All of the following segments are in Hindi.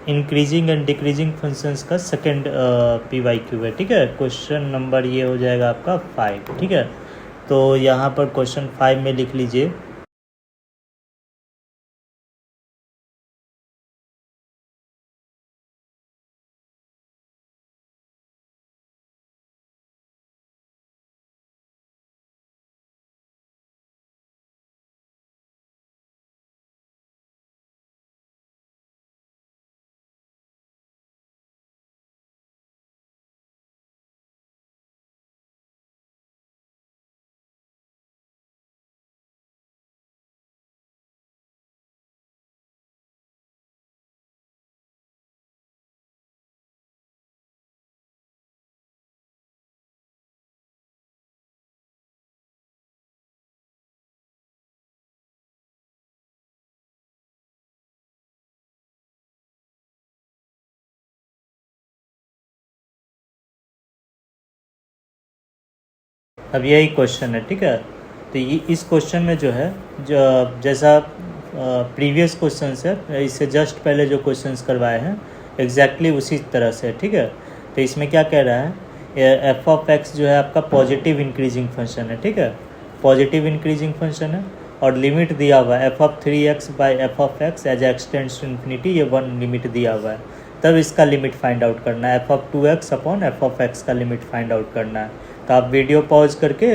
इंक्रीजिंग एंड डिक्रीजिंग फंक्शंस का सेकंड PYQ है, ठीक है। क्वेश्चन नंबर ये हो जाएगा आपका 5, ठीक है। तो यहाँ पर क्वेश्चन 5 में लिख लीजिए, अब यही क्वेश्चन है, ठीक है। तो ये इस क्वेश्चन में जो है, जो जैसा प्रीवियस क्वेश्चन है, इससे जस्ट पहले जो क्वेश्चंस करवाए हैं एग्जैक्टली उसी तरह से, ठीक है। तो इसमें क्या कह रहा है, एफ ऑफ एक्स जो है आपका पॉजिटिव इंक्रीजिंग फंक्शन है, ठीक है। पॉजिटिव इंक्रीजिंग फंक्शन है और लिमिट दिया हुआ है f of 3x by f of x as x tends to infinity, ये 1 लिमिट दिया हुआ है। तब इसका लिमिट फाइंड आउट करना है, f of 2x upon F of x का लिमिट फाइंड आउट करना है। तो आप वीडियो पॉज करके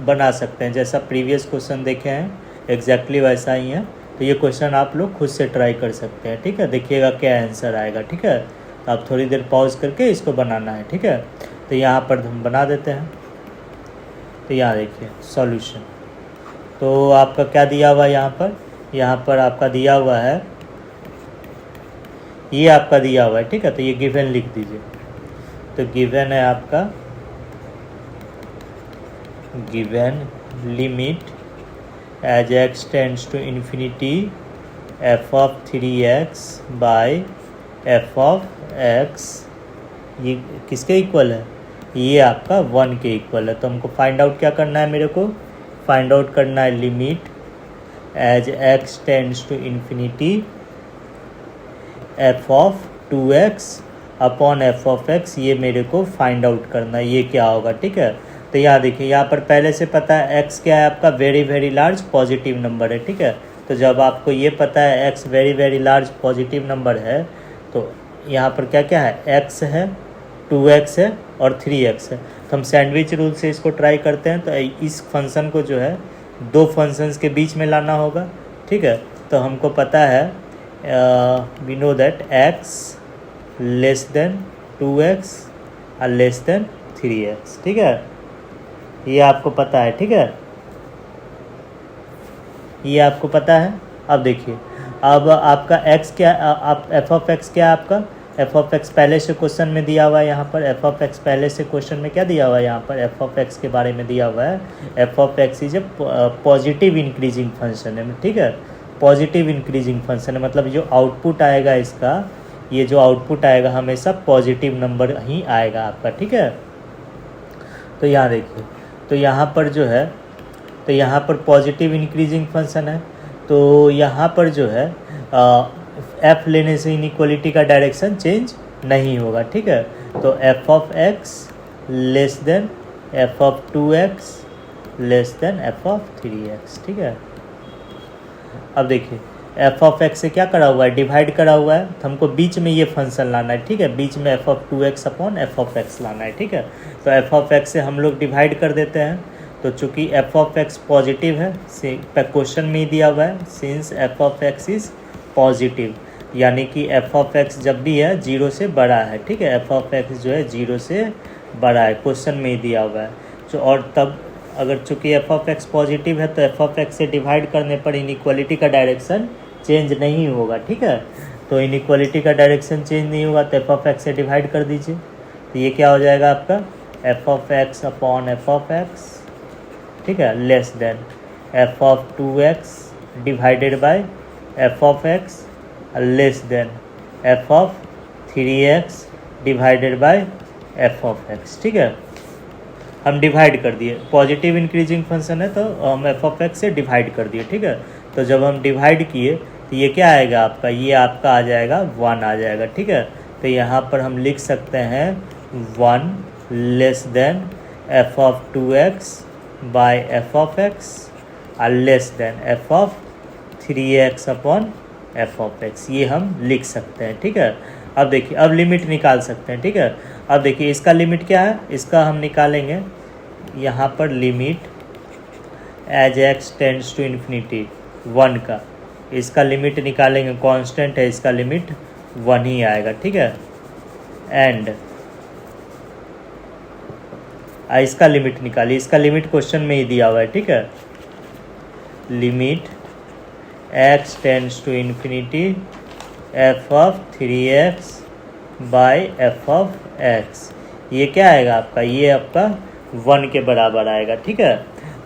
बना सकते हैं, जैसा प्रीवियस क्वेश्चन देखे हैं एग्जैक्टली वैसा ही है। तो ये क्वेश्चन आप लोग खुद से ट्राई कर सकते हैं, ठीक है। देखिएगा क्या आंसर आएगा, ठीक है। तो आप थोड़ी देर पॉज करके इसको बनाना है, ठीक है। तो यहाँ पर हम बना देते हैं। तो यहाँ देखिए सॉल्यूशन, तो आपका क्या दिया हुआ है यहाँ पर आपका दिया हुआ है, ये आपका दिया हुआ है, ठीक है। तो ये गिवन लिख दीजिए। तो गिवन है आपका, given limit as x tends to infinity f of 3x by f of x, ये किसके इक्वल है, ये आपका 1 के इक्वल है। तो हमको फाइंड आउट क्या करना है, मेरे को फाइंड आउट करना है limit as x tends to infinity f of 2x upon F of x, ये मेरे को फाइंड आउट करना है, ये क्या होगा, ठीक है। तो यहाँ देखिए, यहाँ पर पहले से पता है x क्या है आपका, very very large positive number है, ठीक है। तो जब आपको ये पता है x very very large positive number है, तो यहाँ पर क्या क्या है, x है, 2x है और 3x है। तो हम सैंडविच रूल से इसको ट्राई करते हैं। तो इस फंक्शन को जो है दो फंक्शंस के बीच में लाना होगा, ठीक है। तो हमको पता है we know that x less than 2x और लेस देन 3x, ठीक है। ये आपको पता है, ठीक है, ये आपको पता है। अब देखिए, अब आपका x क्या, आप एफ ऑफ एक्स क्या है आपका, एफ ऑफ एक्स पहले से क्वेश्चन में दिया हुआ है। यहाँ पर एफ ऑफ एक्स पहले से क्वेश्चन में क्या दिया हुआ है, यहाँ पर एफ ऑफ एक्स के बारे में दिया हुआ है, f of x is a positive increasing function है, ठीक है। पॉजिटिव इंक्रीजिंग फंक्शन है, मतलब जो आउटपुट आएगा इसका, ये जो आउटपुट आएगा हमेशा पॉजिटिव नंबर ही आएगा आपका, ठीक है। तो यहाँ देखिए, तो यहाँ पर जो है, तो यहाँ पर पॉजिटिव इंक्रीजिंग फंक्शन है, तो यहाँ पर जो है एफ लेने से इनइक्वालिटी का डायरेक्शन चेंज नहीं होगा, ठीक है। तो F of x less than F of 2x less than F of 3x, ठीक है। अब देखिए, एफ ऑफ एक्स से क्या करा हुआ है, डिवाइड करा हुआ है। तो हमको बीच में ये फंक्शन लाना है, ठीक है। बीच में F of 2x upon F of x लाना है, ठीक है। तो एफ ऑफ एक्स से हम लोग डिवाइड कर देते हैं। तो चूंकि एफ ऑफ एक्स पॉजिटिव है, क्वेश्चन में ही दिया हुआ है, since F of x is positive, यानी कि एफ ऑफ एक्स जब भी है 0 से बड़ा है, ठीक है। एफ ऑफ एक्स जो है 0 से बड़ा है, क्वेश्चन में ही दिया हुआ है। तो और तब अगर चूंकि एफ ऑफ एक्स पॉजिटिव है, तो एफ ऑफ एक्स से डिवाइड करने पर इनइक्वालिटी का डायरेक्शन चेंज नहीं होगा, ठीक है। तो इनइक्वालिटी का डायरेक्शन चेंज नहीं होगा, तो एफ ऑफ एक्स से डिवाइड कर दीजिए। तो ये क्या हो जाएगा आपका, F of x upon F of x, ठीक है, less than F of 2x divided by F of x less than F of 3x divided by F of x, ठीक है। हम डिवाइड कर दिए, पॉजिटिव इंक्रीजिंग फंक्शन है तो हम एफ ऑफ एक्स से डिवाइड कर दिए, ठीक है। तो जब हम डिवाइड किए तो ये क्या आएगा आपका, ये आपका आ जाएगा 1 आ जाएगा। ठीक है, तो यहाँ पर हम लिख सकते हैं 1 less than F of 2x by F of x और less than F of 3x upon F of x, ये हम लिख सकते हैं। ठीक है, अब देखिए, अब लिमिट निकाल सकते हैं। ठीक है, अब देखिए इसका लिमिट क्या है, इसका हम निकालेंगे यहाँ पर limit as x tends to infinity 1 का, इसका लिमिट निकालेंगे, कांस्टेंट है इसका लिमिट 1 ही आएगा। ठीक है, एंड इसका लिमिट निकालिए, इसका लिमिट क्वेश्चन में ही दिया हुआ है। ठीक है, limit x tends to infinity f of 3x by F of x, ये क्या आएगा आपका, ये आपका 1 के बराबर आएगा। ठीक है,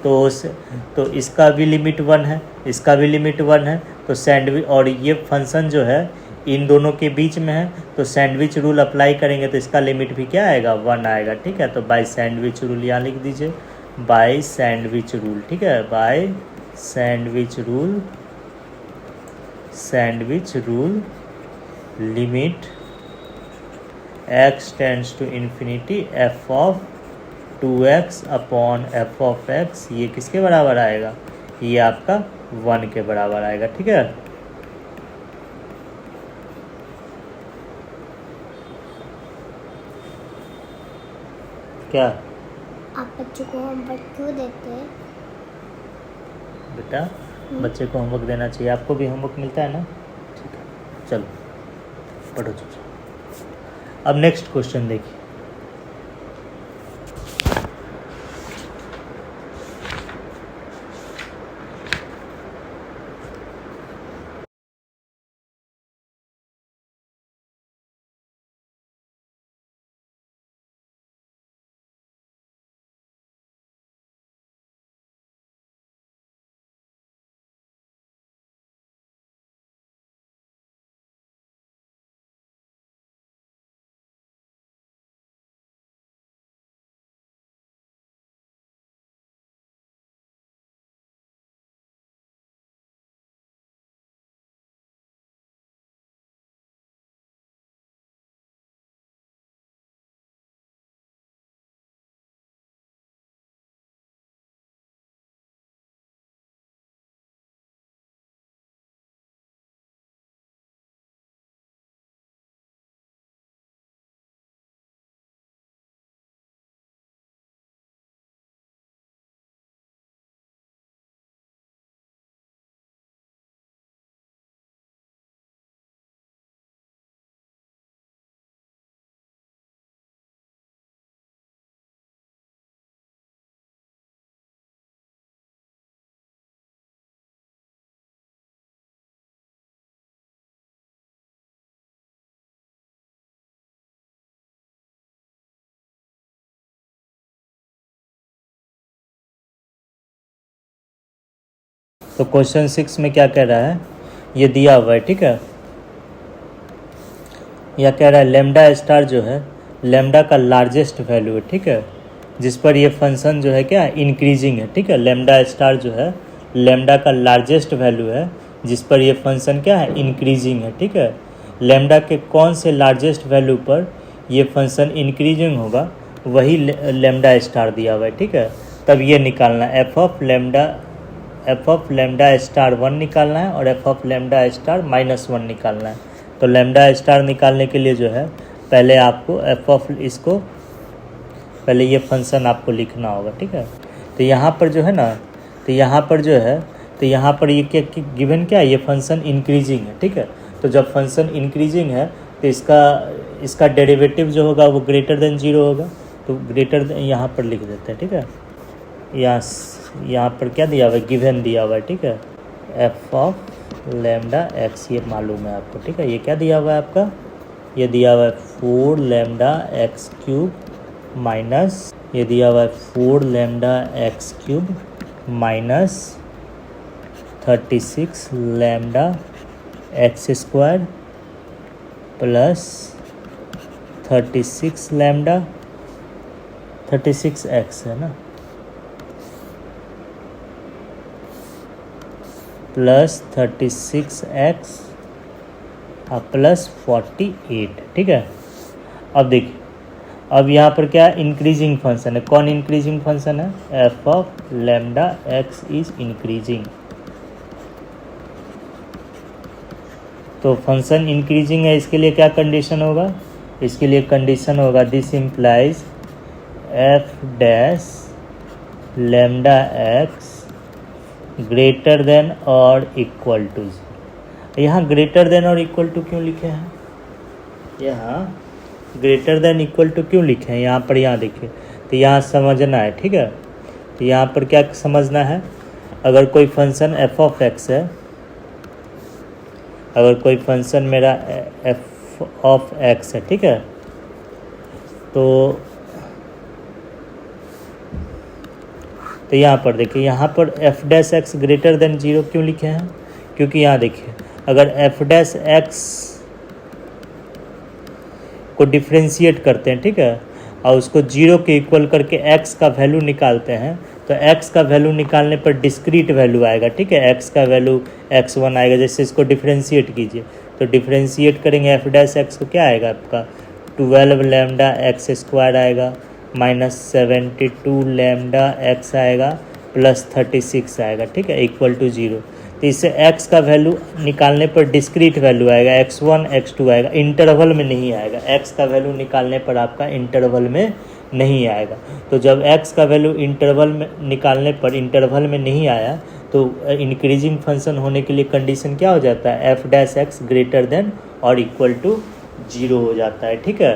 तो इसका भी लिमिट 1 है, इसका भी लिमिट 1 है, तो सैंडविच, और ये फंक्शन जो है इन दोनों के बीच में है, तो सैंडविच रूल अप्लाई करेंगे तो इसका लिमिट भी क्या आएगा, 1 आएगा। ठीक है, तो बाय सैंडविच रूल यहाँ लिख दीजिए, बाय सैंडविच रूल। ठीक है, by sandwich rule, sandwich rule limit x tends to infinity f of 2x upon F of x, ये किसके बराबर आएगा, ये आपका 1 के बराबर आएगा। ठीक है, क्या आप बच्चों को होमवर्क क्यों देते हैं? बेटा, बच्चे को होमवर्क देना चाहिए, आपको भी होमवर्क मिलता है ना। ठीक है, चलो पढ़ो चुप। अब नेक्स्ट क्वेश्चन देखिए, तो क्वेश्चन 6 में क्या कह रहा है, ये दिया हुआ है। ठीक है, यह कह रहा है लेमडा स्टार जो है लेमडा का लार्जेस्ट वैल्यू है। ठीक है, जिस पर ये फंक्शन जो है क्या इंक्रीजिंग है। ठीक है, लेमडा स्टार जो है लेमडा का लार्जेस्ट वैल्यू है, जिस पर ये फंक्शन क्या है इंक्रीजिंग है। ठीक है, लेमडा के कौन से लार्जेस्ट वैल्यू पर ये फंक्शन इंक्रीजिंग होगा, वही लेमडा स्टार दिया हुआ है। ठीक है, तब ये निकालना है एफ ऑफ लेमडा स्टार 1 निकालना है और एफ ऑफ लेमडा स्टार -1 निकालना है। तो लेमडा स्टार निकालने के लिए जो है पहले आपको एफ ऑफ इसको पहले ये फंक्शन आपको लिखना होगा। ठीक है, तो यहाँ पर जो है ना, तो यहाँ पर जो है, तो यहाँ पर ये क्या गिवन क्या है, ये फंक्शन इंक्रीजिंग है। ठीक है, तो जब फंक्शन इंक्रीजिंग है तो इसका डेरिवेटिव जो होगा वो ग्रेटर देन 0 होगा, तो ग्रेटर देन यहाँ पर लिख देते हैं। ठीक है, यहाँ पर क्या दिया हुआ है, गिवन दिया हुआ है। ठीक है, एफ ऑफ लेमडा एक्स, ये मालूम है आपको। ठीक है, ये क्या दिया हुआ है आपका, ये दिया हुआ है 4 लेमडा एक्स क्यूब माइनस, ये दिया हुआ है 4 lambda x cube minus 36 lambda x square plus 36 lambda 36 x है ना, प्लस 36x प्लस 48, ठीक है। अब देखिए, अब यहाँ पर क्या है, इंक्रीजिंग फंक्शन है। कौन इंक्रीजिंग फंक्शन है? F of lambda x is increasing. तो फंक्शन इंक्रीजिंग है, इसके लिए क्या कंडीशन होगा? इसके लिए कंडीशन होगा this implies F dash lambda x greater than और इक्वल टू। यहाँ ग्रेटर देन और इक्वल टू क्यों लिखे हैं? यहाँ ग्रेटर देन इक्वल टू क्यों लिखे हैं यहाँ पर? यहाँ देखिए, तो यहाँ समझना है, ठीक है। तो यहाँ पर क्या समझना है, अगर कोई फंक्शन एफ ऑफ एक्स है, अगर कोई फंक्शन मेरा एफ ऑफ एक्स है, ठीक है, तो यहाँ पर देखिए, यहाँ पर F dash x greater than 0 क्यों लिखे हैं? क्योंकि यहाँ देखिए, अगर एफ डैश एक्स को डिफ्रेंशिएट करते हैं, ठीक है, और उसको 0 के इक्वल करके x का वैल्यू निकालते हैं, तो x का वैल्यू निकालने पर डिस्क्रीट वैल्यू आएगा, ठीक है। x का वैल्यू x1 आएगा। जैसे इसको डिफ्रेंशिएट कीजिए, तो डिफ्रेंशिएट करेंगे एफ डैश एक्स को, क्या आएगा आपका? 12 लैम्डा एक्स स्क्वायर आएगा, माइनस 72 लैम्डा एक्स आएगा, प्लस 36 आएगा, ठीक है, इक्वल टू 0। तो इससे x का वैल्यू निकालने पर डिस्क्रीट वैल्यू आएगा, x1 x2 आएगा, इंटरवल में नहीं आएगा। x का वैल्यू निकालने पर आपका इंटरवल में नहीं आएगा। तो जब x का वैल्यू इंटरवल में निकालने पर इंटरवल में नहीं आया, तो इंक्रीजिंग फंक्शन होने के लिए कंडीशन क्या हो जाता है? F dash x greater than और इक्वल टू 0 हो जाता है, ठीक है।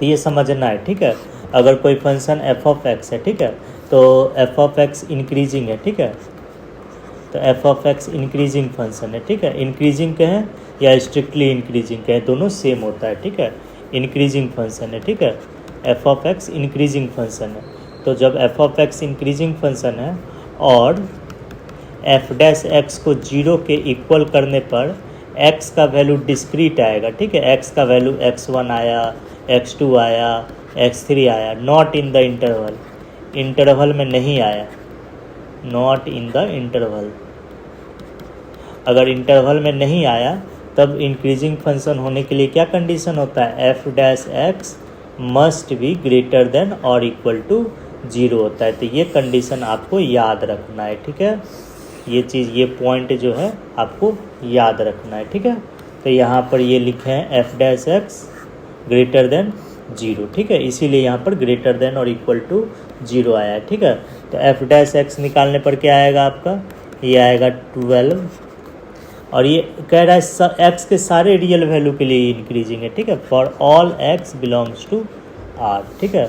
तो ये समझना है, ठीक है। अगर कोई फंक्शन एफ ऑफ एक्स है, ठीक है, तो एफ ऑफ एक्स इंक्रीजिंग है, ठीक है, तो F of x increasing function है, ठीक है। इंक्रीजिंग कहें या स्ट्रिक्टली इंक्रीजिंग कहें, दोनों सेम होता है, ठीक है। इंक्रीजिंग फंक्शन है, ठीक है, f of x increasing function है। तो जब F of x increasing function है और एफ डैश एक्स को 0 के इक्वल करने पर x का वैल्यू डिस्क्रीट आएगा, ठीक है। x का वैल्यू x1 आया, x2 आया, x3 आया, not in the interval, interval में नहीं आया, नॉट इन द इंटरवल। अगर इंटरवल में नहीं आया, तब इंक्रीजिंग फंक्शन होने के लिए क्या कंडीशन होता है? F dash x must be greater than और इक्वल टू 0 होता है। तो ये कंडीशन आपको याद रखना है, ठीक है। ये चीज़, ये पॉइंट जो है आपको याद रखना है, ठीक है। तो यहाँ पर ये लिखे हैं F dash x greater than 0, ठीक है, इसीलिए यहाँ पर ग्रेटर देन और इक्वल टू 0 आया है, ठीक है। तो एफ डैश एक्स निकालने पर क्या आएगा आपका? ये आएगा 12, और ये कह रहा है एक्स के सारे रियल वैल्यू के लिए इंक्रीजिंग है, ठीक है, for all x belongs to R, ठीक है।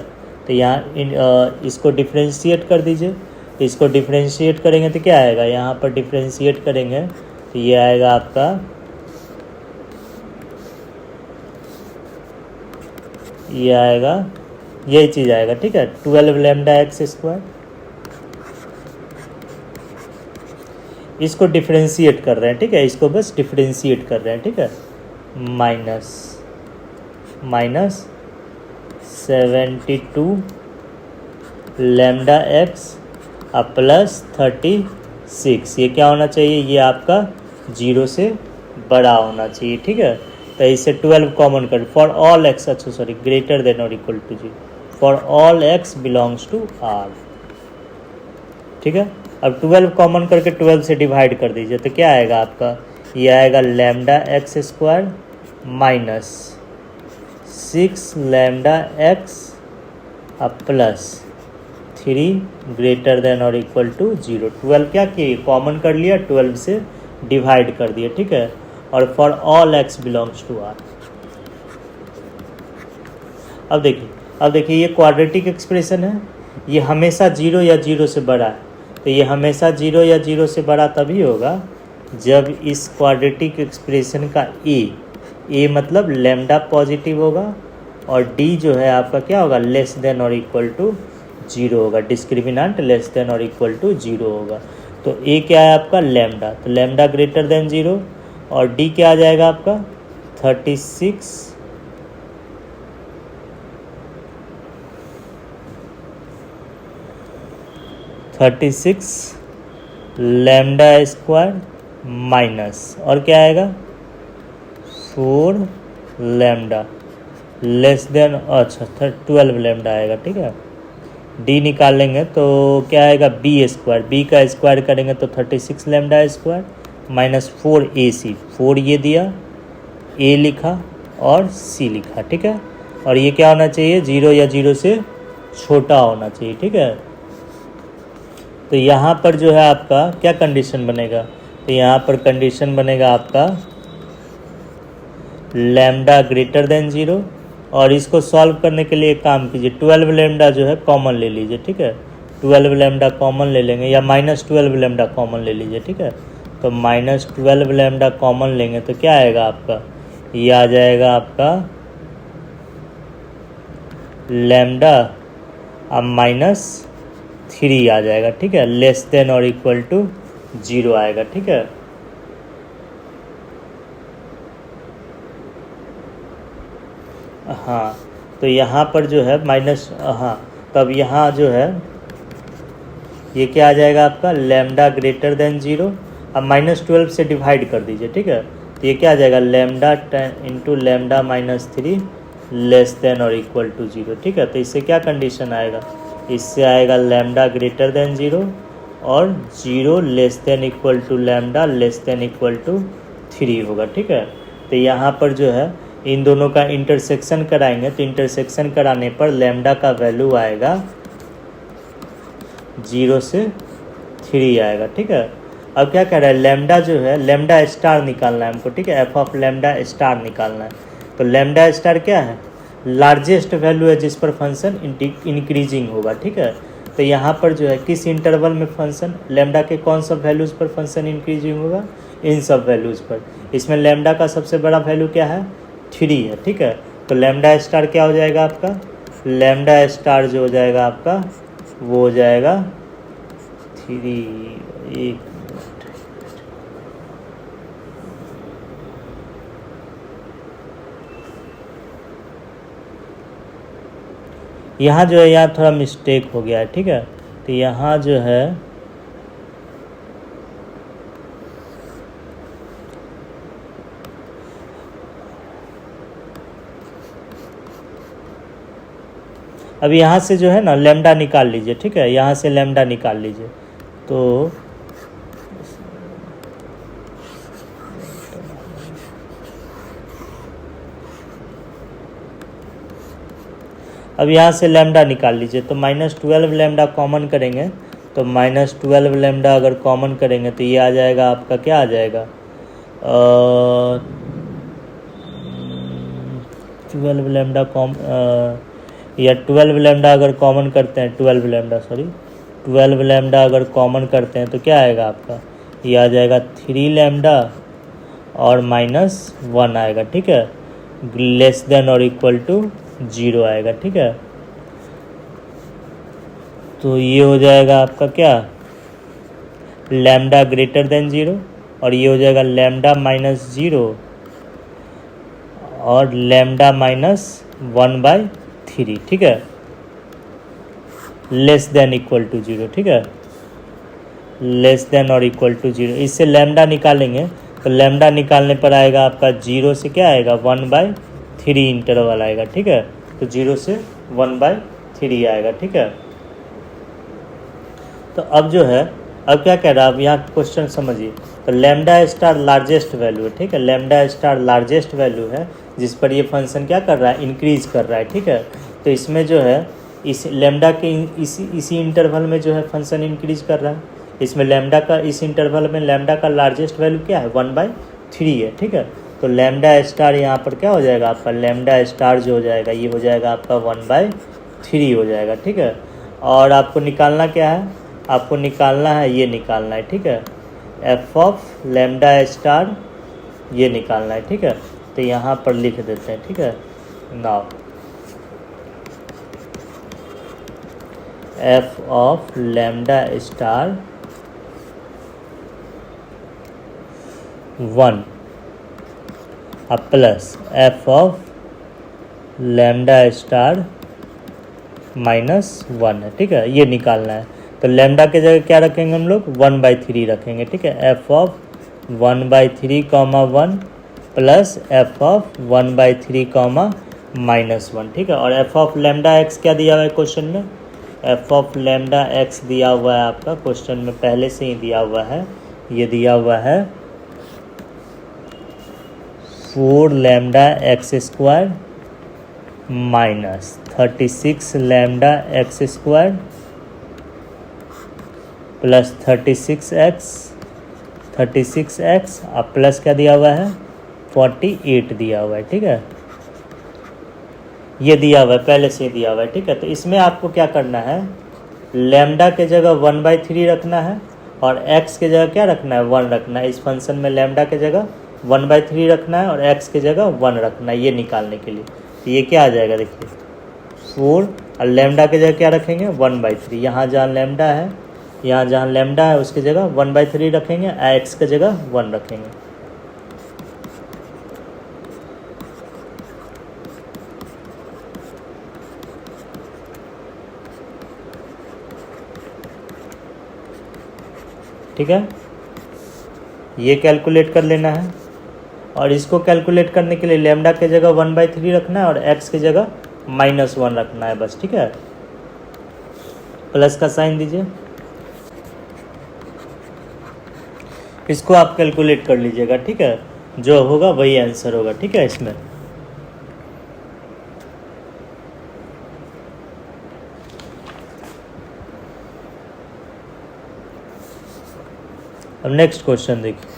तो यहाँ इसको डिफ्रेंशिएट कर दीजिए। तो इसको डिफ्रेंशिएट करेंगे तो क्या आएगा? यहाँ पर डिफ्रेंशिएट करेंगे तो ये आएगा आपका, ये आएगा, यही चीज़ आएगा, ठीक है, 12 लैम्डा एक्स स्क्वायर। इसको डिफ्रेंशिएट कर रहे हैं, ठीक है, इसको बस डिफ्रेंशिएट कर रहे हैं, ठीक है, माइनस 72 लैम्डा एक्स प्लस 36। ये क्या होना चाहिए? ये आपका 0 से बड़ा होना चाहिए, ठीक है। तो इसे 12 कॉमन कर, फॉर ऑल एक्स, अच्छा सॉरी, ग्रेटर देन और equal to 0, for all x belongs to R, ठीक है। अब 12 कॉमन करके 12 से डिवाइड कर दीजिए, तो क्या आएगा आपका? ये आएगा lambda x square minus 6 lambda x plus 3 greater than और इक्वल टू 0। 12 क्या किए? कॉमन कर लिया, 12 से डिवाइड कर दिया, ठीक है, और for all x belongs to R. अब देखिए ये क्वाड्रेटिक एक्सप्रेशन है, ये हमेशा 0 या 0 से बड़ा है। तो ये हमेशा 0 या 0 से बड़ा तभी होगा जब इस क्वाड्रेटिक एक्सप्रेशन का ए मतलब लैम्डा पॉजिटिव होगा, और डी जो है आपका क्या होगा? लेस देन और इक्वल टू 0 होगा, डिस्क्रिमिनेंट लेस देन और इक्वल टू 0 होगा। तो ए क्या है आपका? लैम्डा, तो लैम्डा ग्रेटर देन 0, और डी क्या आ जाएगा आपका? 36 लैम्डा स्क्वायर माइनस और क्या आएगा 4 लैम्डा लेस देन, अच्छा 12 लैम्डा आएगा, ठीक है। डी निकाल लेंगे तो क्या आएगा बी स्क्वायर, बी का स्क्वायर करेंगे तो 36 लैम्डा स्क्वायर माइनस 4 ए सी, 4 ये दिया, ए लिखा और सी लिखा, ठीक है। और ये क्या होना चाहिए 0 या 0 से छोटा होना चाहिए, ठीक है। तो यहाँ पर जो है आपका क्या कंडीशन बनेगा, तो यहाँ पर कंडीशन बनेगा आपका लैम्डा ग्रेटर देन 0। और इसको सॉल्व करने के लिए एक काम कीजिए, 12 लैम्डा जो है कॉमन ले लीजिए, ठीक है। 12 लैम्डा कॉमन ले लेंगे या माइनस 12 लैम्डा कॉमन ले लीजिए, ठीक है। तो माइनस 12 लैम्डा कॉमन लेंगे तो क्या आएगा आपका, ये आ जाएगा आपका लैम्डा अब माइनस 3 आ जाएगा, ठीक है, लेस देन और इक्वल टू 0 आएगा, ठीक है। हाँ, तो यहाँ पर जो है माइनस, हाँ तब यहाँ जो है ये क्या आ जाएगा आपका लैम्डा ग्रेटर देन 0। अब माइनस 12 से डिवाइड कर दीजिए, ठीक है। तो ये क्या आ जाएगा lambda into lambda minus 3 less than और इक्वल टू 0, ठीक है। तो इससे क्या कंडीशन आएगा, इससे आएगा लैम्डा ग्रेटर देन 0 और 0 less than equal to lambda less than equal to 3 होगा, ठीक है। तो यहाँ पर जो है इन दोनों का इंटरसेक्शन कराएंगे तो इंटरसेक्शन कराने पर लैम्डा का वैल्यू आएगा 0 से 3 आएगा, ठीक है। अब क्या कह रहा है लैम्डा जो है लैम्डा स्टार निकालना है हमको, ठीक है, एफ ऑफ लैम्डा स्टार निकालना है। तो लैम्डा स्टार क्या है, लार्जेस्ट वैल्यू है जिस पर फंक्शन इंक्रीजिंग होगा, ठीक है। तो यहाँ पर जो है किस इंटरवल में फंक्शन लैम्डा के कौन सा वैल्यूज़ पर फंक्शन इंक्रीजिंग होगा, इन सब वैल्यूज़ पर। इसमें लैम्डा का सबसे बड़ा वैल्यू क्या है 3 है, ठीक है। तो लैम्डा स्टार क्या हो जाएगा आपका, लैम्डा स्टार जो हो जाएगा आपका वो हो जाएगा 3। यहाँ जो है यहाँ थोड़ा मिस्टेक हो गया है, ठीक है। तो यहाँ जो है अब यहाँ से जो है ना लैम्डा निकाल लीजिए, ठीक है, यहाँ से लैम्डा निकाल लीजिए। तो अब यहाँ से लैम्डा निकाल लीजिए तो माइनस 12 लैम्डा कॉमन करेंगे तो माइनस 12 लैम्डा अगर कॉमन करेंगे तो ये आ जाएगा आपका क्या आ जाएगा 12 लैम्डा या 12 लैम्डा अगर कॉमन करते हैं 12 लैम्डा अगर कॉमन करते हैं तो क्या आएगा आपका, ये आ जाएगा 3 लैम्डा और माइनस 1 आएगा, ठीक है, लेस देन और इक्वल टू 0 आएगा, ठीक है। तो ये हो जाएगा आपका क्या लैम्डा ग्रेटर देन 0 और ये हो जाएगा लैम्डा माइनस 0 और लैम्डा माइनस 1/3, ठीक है, लेस देन इक्वल टू 0, ठीक है, लेस देन और इक्वल टू 0। इससे लैम्डा निकालेंगे तो लैम्डा निकालने पर आएगा आपका 0 से क्या आएगा 1/3 इंटरवल आएगा, ठीक है। तो 0 से 1/3 आएगा, ठीक है। तो अब जो है अब क्या कह रहा है, अब यहाँ क्वेश्चन समझिए। तो लैम्डा स्टार लार्जेस्ट वैल्यू है, ठीक है, लैम्डा स्टार लार्जेस्ट वैल्यू है जिस पर ये फंक्शन क्या कर रहा है इंक्रीज कर रहा है, ठीक है। तो इसमें जो है इस लैम्डा के इसी इंटरवल में जो है फंक्शन इंक्रीज कर रहा है। इसमें लैम्डा का इस इंटरवल में लैम्डा का लार्जेस्ट वैल्यू क्या है 1/3 है, ठीक है। तो लैम्डा स्टार यहाँ पर क्या हो जाएगा आपका लैम्डा स्टार जो हो जाएगा ये हो जाएगा आपका 1/3 हो जाएगा, ठीक है। और आपको निकालना क्या है, आपको निकालना है ये निकालना है, ठीक है, एफ ऑफ लैम्डा स्टार ये निकालना है, ठीक है। तो यहाँ पर लिख देते हैं, ठीक है, now f of lambda star 1 अब plus F of lambda star -1 है, ठीक है, ये निकालना है। तो लैम्डा के जगह क्या रखेंगे हम लोग 1/3 रखेंगे, ठीक है। F of 1/3 comma 1 plus F of 1/3 comma -1, ठीक है। और एफ ऑफ लैम्डा एक्स क्या दिया हुआ है क्वेश्चन में, एफ ऑफ लैम्डा एक्स दिया हुआ है आपका क्वेश्चन में, पहले से ही दिया हुआ है, ये दिया हुआ है 4 lambda x square minus 36 lambda x square plus 36x और प्लस क्या दिया हुआ है 48 दिया हुआ है, ठीक है। ये दिया हुआ है, पहले से ही दिया हुआ है, ठीक है। तो इसमें आपको क्या करना है, लैम्डा के जगह 1/3 रखना है और x के जगह क्या रखना है 1 रखना है। इस फंक्शन में लैम्डा के जगह 1/3 रखना है और x के जगह 1 रखना है, ये निकालने के लिए। तो ये क्या आ जाएगा देखिए 4 और लैम्डा के जगह क्या रखेंगे 1/3। यहाँ जहाँ लैम्डा है, यहाँ जहाँ लैम्डा है उसकी जगह 1/3 रखेंगे, x की जगह 1 रखेंगे। ठीक है, ये कैलकुलेट कर लेना है। और इसको कैलकुलेट करने के लिए लैम्डा के जगह 1/3 रखना है और x की जगह -1 रखना है बस, ठीक है। प्लस का साइन दीजिए, इसको आप कैलकुलेट कर लीजिएगा, ठीक है। जो होगा वही आंसर होगा, ठीक है। इसमें अब नेक्स्ट क्वेश्चन देखिए,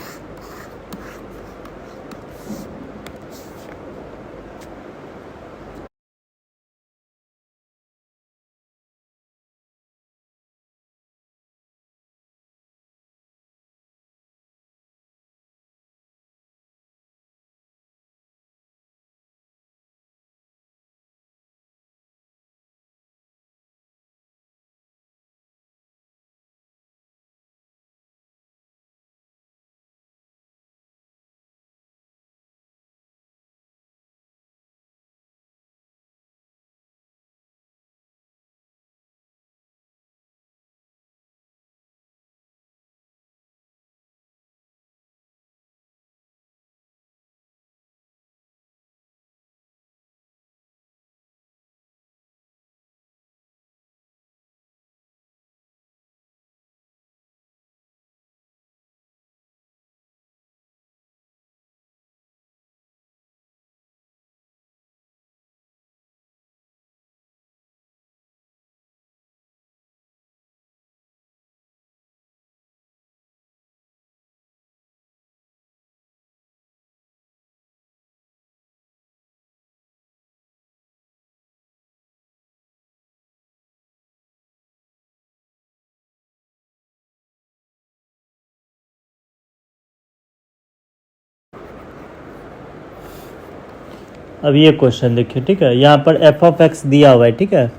अब ये क्वेश्चन देखिए, ठीक है। यहाँ पर एफ ऑफ एक्स दिया हुआ है, ठीक है।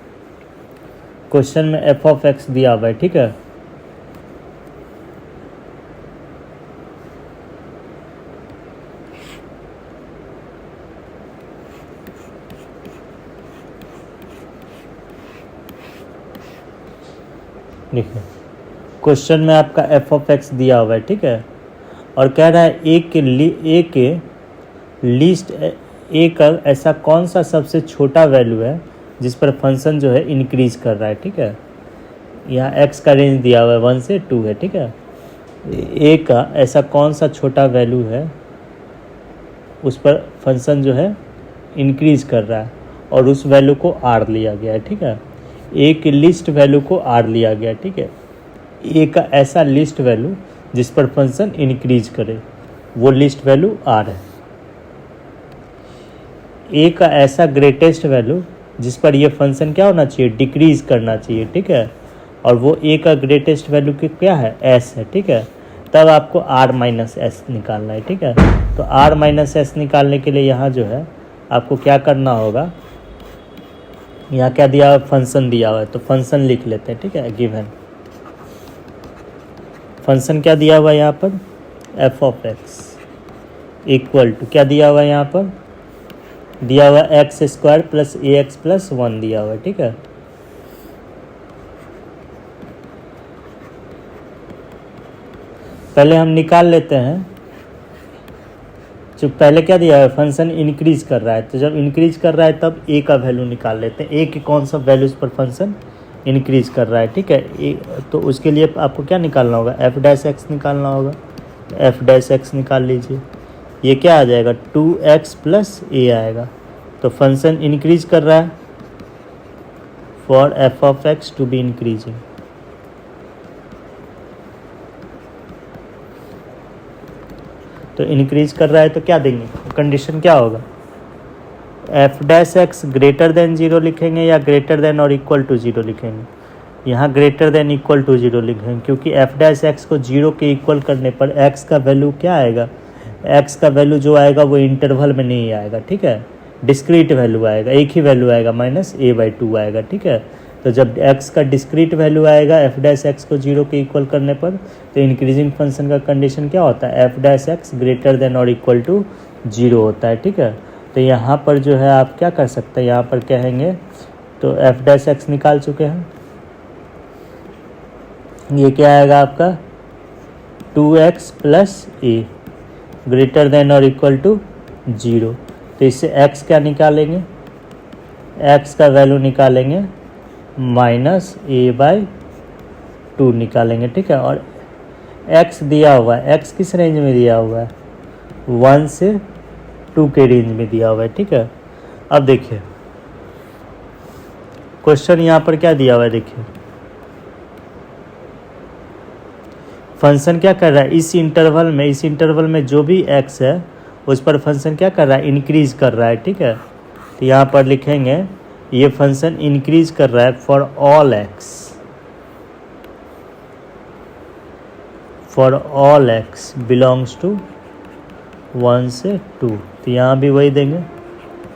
क्वेश्चन में एफ ऑफ एक्स दिया हुआ है, ठीक है। देखिए क्वेश्चन में आपका एफ ऑफ एक्स दिया हुआ है, ठीक है। और कह रहा है ए के लिस्ट ए का ऐसा कौन सा सबसे छोटा वैल्यू है जिस पर फंक्शन जो है इंक्रीज कर रहा है, ठीक है। यहाँ एक्स का रेंज दिया हुआ है 1 से 2 है, ठीक है। ए का ऐसा कौन सा छोटा वैल्यू है उस पर फंक्शन जो है इंक्रीज कर रहा है और उस वैल्यू को आर लिया गया है, ठीक है। ए की लिस्ट वैल्यू को आर लिया गया, ठीक है। ए का ऐसा लिस्ट वैल्यू जिस पर फंक्शन इंक्रीज करे वो लिस्ट वैल्यू आर है। ए का ऐसा ग्रेटेस्ट वैल्यू जिस पर ये फंक्शन क्या होना चाहिए डिक्रीज करना चाहिए, ठीक है। और वो ए का ग्रेटेस्ट वैल्यू क्या है एस है, ठीक है। तब आपको आर माइनस एस निकालना है, ठीक है। तो आर माइनस एस निकालने के लिए यहाँ जो है आपको क्या करना होगा, यहाँ क्या दिया हुआ फंक्शन दिया हुआ है तो फंक्शन लिख लेते हैं, ठीक है। गिवन फंक्शन क्या दिया हुआ है यहाँ पर f of x equal to क्या दिया हुआ है यहाँ पर दिया हुआ x square plus a x plus 1 दिया हुआ है, ठीक है। पहले हम निकाल लेते हैं, जो पहले क्या दिया है, फंक्शन इंक्रीज कर रहा है, तो जब इंक्रीज कर रहा है तब ए का वैल्यू निकाल लेते हैं, ए के कौन सा वैल्यूज़ पर फंक्शन इंक्रीज कर रहा है, ठीक है। तो उसके लिए आपको क्या निकालना होगा, एफ डैश एक्स निकालना होगा, एफ डैश एक्स निकाल लीजिए। ये क्या आ जाएगा, 2x प्लस ए आएगा, तो फंक्शन इंक्रीज कर रहा है for f of x to be increasing. तो इंक्रीज कर रहा है तो क्या देंगे, कंडीशन क्या होगा, f dash x greater than 0 लिखेंगे या ग्रेटर देन और इक्वल टू 0 लिखेंगे। यहाँ ग्रेटर देन इक्वल टू 0 लिखेंगे, क्योंकि एफ डैश एक्स को 0 के इक्वल करने पर एक्स का वैल्यू क्या आएगा, एक्स का वैल्यू जो आएगा वो इंटरवल में नहीं आएगा, ठीक है, डिस्क्रीट वैल्यू आएगा, एक ही वैल्यू आएगा, -a/2 आएगा, ठीक है। तो जब x का डिस्क्रीट वैल्यू आएगा एफ डैश एक्स को 0 के इक्वल करने पर, तो इंक्रीजिंग फंक्शन का कंडीशन क्या होता है, F dash x greater than और इक्वल टू 0 होता है, ठीक है। तो यहाँ पर जो है आप क्या कर सकते हैं, यहाँ पर कहेंगे तो एफ डैश एक्स निकाल चुके हैं, ये क्या आएगा आपका 2x प्लस ए ग्रेटर देन और इक्वल टू 0। तो इससे x क्या निकालेंगे, x का वैल्यू निकालेंगे -a/2 निकालेंगे, ठीक है। और x दिया हुआ है, x किस रेंज में दिया हुआ है, 1 से 2 के रेंज में दिया हुआ है, ठीक है। अब देखिए क्वेश्चन यहाँ पर क्या दिया हुआ है, देखिए फंक्शन क्या कर रहा है, इस इंटरवल में जो भी x है उस पर फंक्शन क्या कर रहा है, इंक्रीज कर रहा है, ठीक है। तो यहाँ पर लिखेंगे ये फंक्शन इंक्रीज कर रहा है for all x belongs to 1 से 2। तो यहाँ भी वही देंगे,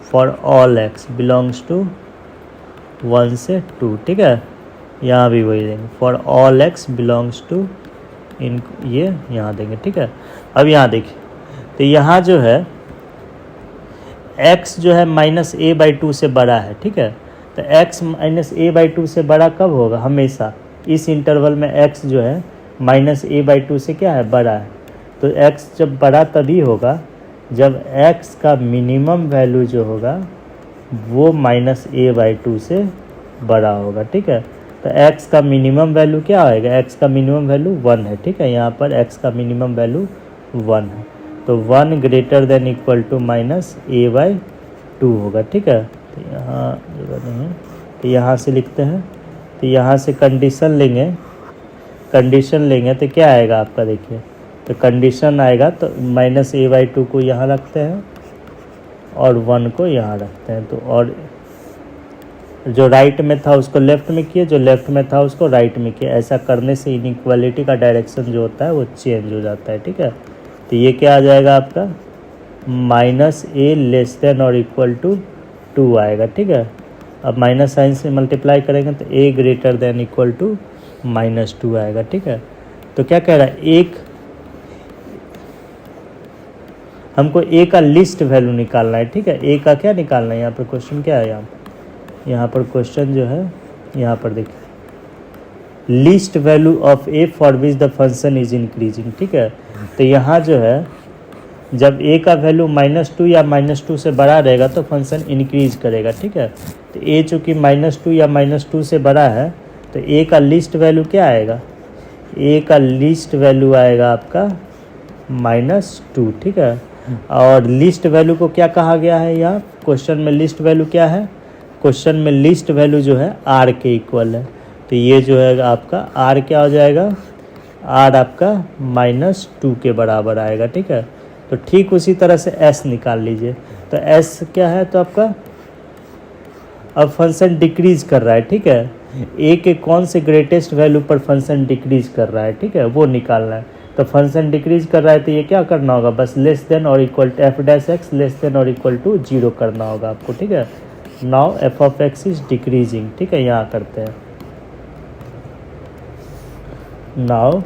for all x belongs to 1 से 2, ठीक है। यहाँ भी वही देंगे, for all x belongs to इन, ये यहाँ देंगे, ठीक है। अब यहाँ देखिए, तो यहाँ जो है x जो है -a/2 से बड़ा है, ठीक है। तो x -a/2 से बड़ा कब होगा, हमेशा इस इंटरवल में x जो है -a/2 से क्या है, बड़ा है। तो x जब बड़ा तभी होगा जब x का मिनिमम वैल्यू जो होगा वो -a/2 से बड़ा होगा, ठीक है। तो x का मिनिमम वैल्यू क्या आएगा, x का मिनिमम वैल्यू 1 है, ठीक है। यहाँ पर x का मिनिमम वैल्यू 1 है, तो 1 greater than equal to -a/2 होगा, ठीक है। तो यहाँ जगह नहीं है, तो यहाँ से लिखते हैं, तो यहाँ से कंडीशन लेंगे तो क्या आएगा आपका, देखिए तो कंडीशन आएगा तो -a/2 को यहाँ रखते हैं और 1 को यहाँ रखते हैं। तो और जो राइट में था उसको लेफ़्ट में किए, जो लेफ़्ट में था उसको राइट में किए। ऐसा करने से इनइक्वालिटी का डायरेक्शन जो होता है वो चेंज हो जाता है, ठीक है। तो ये क्या आ जाएगा आपका -a लेस देन और इक्वल टू 2 आएगा, ठीक है। अब माइनस साइन से मल्टीप्लाई करेंगे तो a greater than equal to -2 आएगा, ठीक है। तो क्या कह रहा है, हमको a का लिस्ट वैल्यू निकालना है, ठीक है। a का क्या निकालना है, यहाँ पर क्वेश्चन क्या है, यहाँ पर क्वेश्चन जो है, यहाँ पर देखिए least value of a for which the function is increasing, ठीक है। तो यहाँ जो है जब a का वैल्यू -2 या -2 से बड़ा रहेगा तो फंक्शन इंक्रीज करेगा, ठीक है। तो a चूँकि -2 या -2 से बड़ा है तो a का लिस्ट वैल्यू क्या आएगा, a का लिस्ट वैल्यू आएगा आपका -2, ठीक है। और लिस्ट वैल्यू को क्या कहा गया है, यहाँ क्वेश्चन में लिस्ट वैल्यू क्या है, क्वेश्चन में लिस्ट वैल्यू जो है r के इक्वल है। तो ये जो है आपका r क्या हो जाएगा, r आपका -2 के बराबर आएगा, ठीक है। तो ठीक उसी तरह से s निकाल लीजिए। तो s क्या है, तो आपका अब फंक्शन डिक्रीज कर रहा है, ठीक है। a के कौन से ग्रेटेस्ट वैल्यू पर फंक्शन डिक्रीज कर रहा है, ठीक है, वो निकालना है। तो फंक्शन डिक्रीज कर रहा है तो ये क्या करना होगा, बस लेस देन और equal to f dash x less than और इक्वल टू 0 करना होगा आपको, ठीक है। Now f of x is decreasing, ठीक है, यहाँ करते हैं। नाउ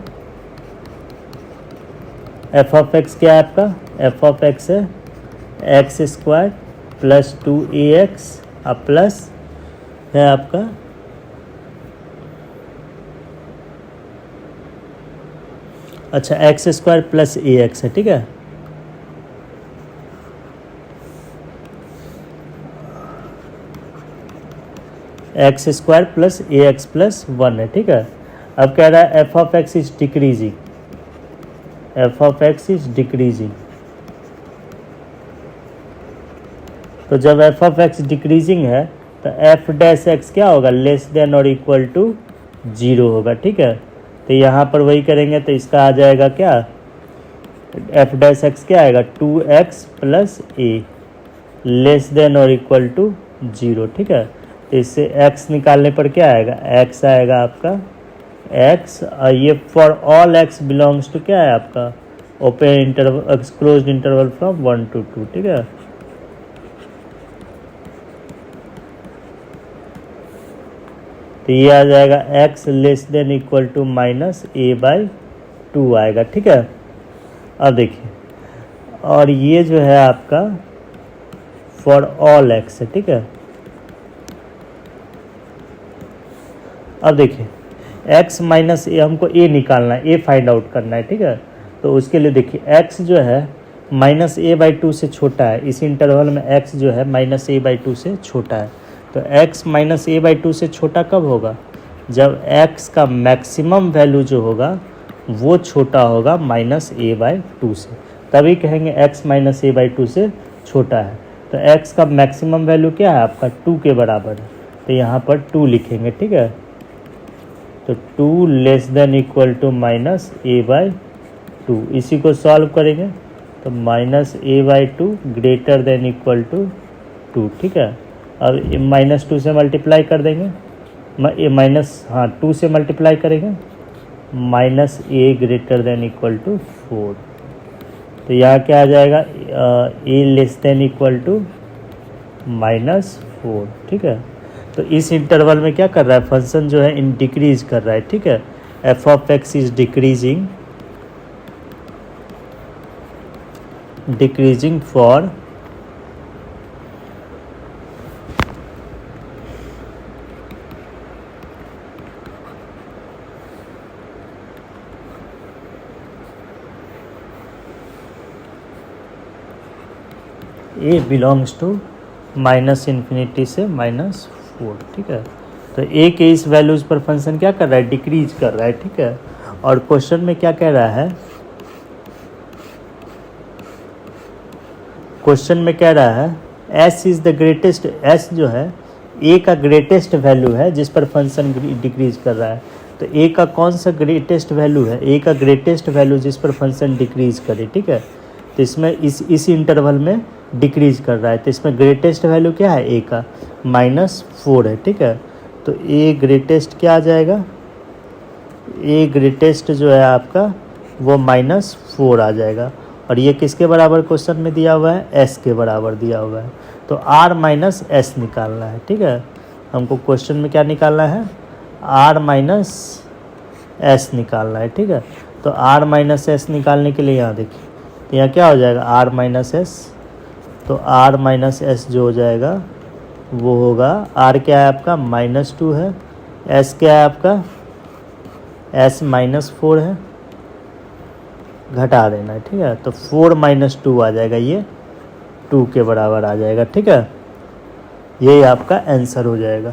एफ ऑफ एक्स क्या है आपका, एफ ऑफ एक्स है x² प्लस 2ax अब प्लस है आपका अच्छा x square plus a x है, ठीक है। X square plus a x plus 1 है, ठीक है। अब कह रहा है f of x is decreasing, F of x is decreasing. तो जब एफ ऑफ एक्स डिक्रीजिंग है तो एफ डैश एक्स क्या होगा, लेस देन और इक्वल टू 0 होगा, ठीक है। तो यहाँ पर वही करेंगे तो इसका आ जाएगा क्या, एफ डैश एक्स क्या आएगा 2x प्लस ए लेस देन और इक्वल टू 0, ठीक है। तो इससे x निकालने पर क्या आएगा, x आएगा आपका x, ये for all x belongs to क्या है आपका open interval closed interval from 1 to 2, ठीक है। तो ये आ जाएगा x less than equal to minus a by 2 आएगा, ठीक है। अब देखिए, और ये जो है आपका फॉर ऑल x है, ठीक है। अब देखिए x माइनस ए, हमको a निकालना है, a फाइंड आउट करना है, ठीक है। तो उसके लिए देखिए x जो है माइनस ए बाई 2 से छोटा है, इस इंटरवल में x जो है माइनस ए बाई 2 से छोटा है। तो x माइनस ए बाई 2 से छोटा कब होगा, जब x का मैक्सिमम वैल्यू जो होगा वो छोटा होगा माइनस ए बाई 2 से, तभी कहेंगे x माइनस ए बाई 2 से छोटा है। तो x का मैक्सिमम वैल्यू क्या है आपका 2 के बराबर है, तो यहाँ पर 2 लिखेंगे, ठीक है। तो 2 less than equal to minus a by 2, इसी को सॉल्व करेंगे तो minus a by 2 greater than equal to 2, ठीक है। अब माइनस 2 से मल्टीप्लाई कर देंगे, हाँ 2 से मल्टीप्लाई करेंगे minus A greater than equal to 4। तो यहाँ क्या आ जाएगा, A less than equal to minus 4, ठीक है। तो इस इंटरवल में क्या कर रहा है, फंक्शन जो है इन डिक्रीज कर रहा है, ठीक है। F of x is decreasing, decreasing for a belongs to minus infinity से माइनस 4, ठीक है। तो ए के इस वैल्यूज़ पर फंक्शन क्या कर रहा है, डिक्रीज कर रहा है, ठीक है। और क्वेश्चन में क्या कह रहा है, क्वेश्चन में कह रहा है S is the greatest, S जो है ए का ग्रेटेस्ट वैल्यू है जिस पर फंक्शन डिक्रीज कर रहा है। तो ए का कौन सा ग्रेटेस्ट वैल्यू है, ए का ग्रेटेस्ट वैल्यू जिस पर फंक्शन डिक्रीज करे, ठीक है। तो इसमें इस इंटरवल में डिक्रीज कर रहा है, तो इसमें ग्रेटेस्ट वैल्यू क्या है, ए का -4 है, ठीक है। तो ए ग्रेटेस्ट क्या आ जाएगा, ए ग्रेटेस्ट जो है आपका वो -4 आ जाएगा। और ये किसके बराबर क्वेश्चन में दिया हुआ है, एस के बराबर दिया हुआ है। तो आर माइनस एस निकालना है, ठीक है। हमको क्वेश्चन में क्या निकालना है, आर माइनस एस निकालना है, ठीक है। तो आर माइनस एस निकालने के लिए यहाँ देखिए, तो यहाँ क्या हो जाएगा आर माइनस एस, तो आर माइनस एस जो हो जाएगा वो होगा, आर क्या है आपका -2 है, एस क्या है आपका एस -4 है, घटा देना है, ठीक है। तो 4 - 2 आ जाएगा, ये 2 के बराबर आ जाएगा, ठीक है। यही आपका आंसर हो जाएगा।